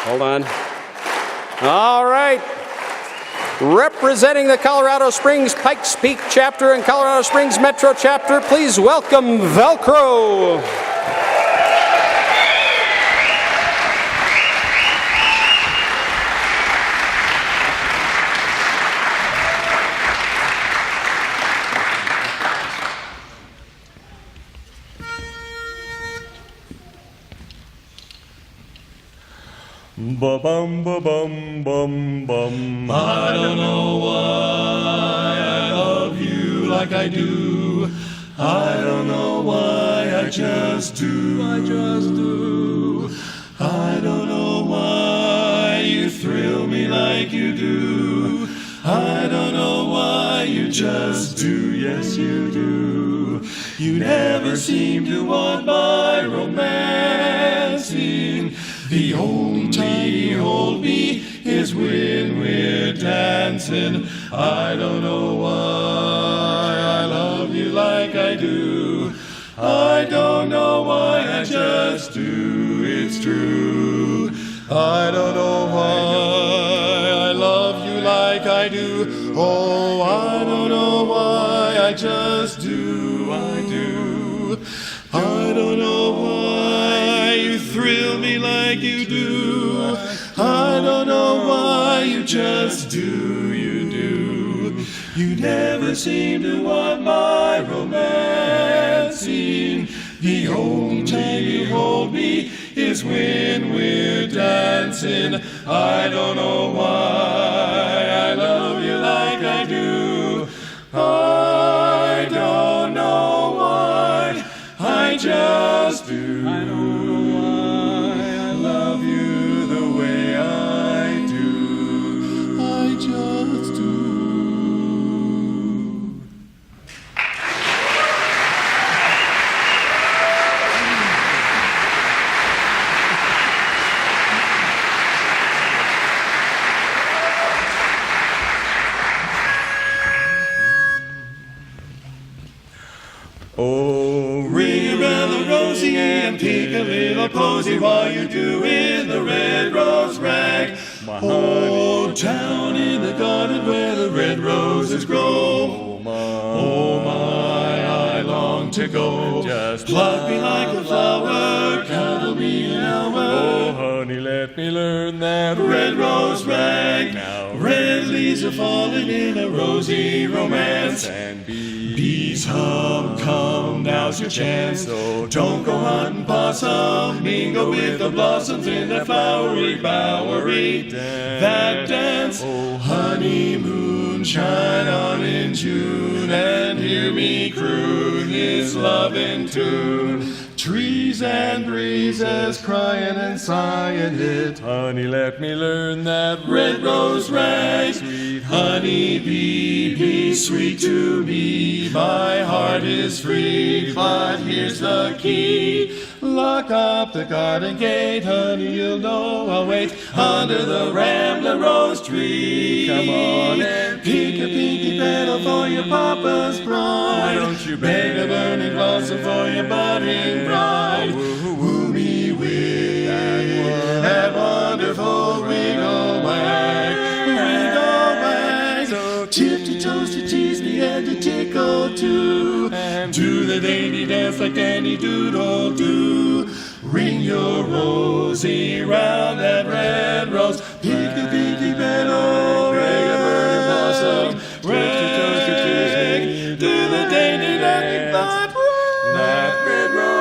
Hold on. All right. Representing the Colorado Springs Pikes Peak chapter and Colorado Springs Metro chapter, please welcome Velcro. Ba-bum, ba-bum, bum, bum. I don't know why I love you like I do. I don't know why I just do. I just do. I don't know why you thrill me like you do. I don't know why you just do. Yes, you do. You never seem to want my romancing. The only time you hold me is when we're dancing. I don't know why I love you like I do. I don't know why I just do. It's true. I don't know why I love you like I do. Oh, I don't know why I just do. I do. I don't know why you thrill me like you do. I don't know why you just do. You do. You never seem to want my romancing. The only time you hold me is when we're dancing. I don't know why I love you like I do. I don't know why I just do. I don't know why I love you the way I do. I just do. Oh, Ring around the rosy and pick a little posy while you're doing the red rose rag. Oh, down in the garden where the red roses grow. Oh my, I long to go. Just pluck me like a flower, cuddle me an hour. Oh, honey, let me learn that Red rose rag. Now Red leaves are falling in a rosy romance. and Bees hum, come, now's your chance. So Don't go hunting possum, mingle with the blossoms in that flowery bowery. That dance, Oh, honeymoon, shine on in June, and hear me croon this loving tune. Trees and breezes crying and sighing it. honey, let me learn that Red rose rag, sweet honey bee, be sweet to me. My heart is free, but here's the key. Lock up the garden gate, honey, you'll know I'll wait under the rambler rose tree. Come on and pick a pinky petal for your papa's bride. Why don't you beg a burning blossom for your budding bride? Woo me with that wonderful wiggle wag, wiggle wag. So Tip to toes to tease me and to tickle too. And Do the dainty dance like Danny Doodle do. Ring your rosy round that red rose. Pick a pinky petal, beg a burning blossom. Rag, do the dainty dance like that red rose.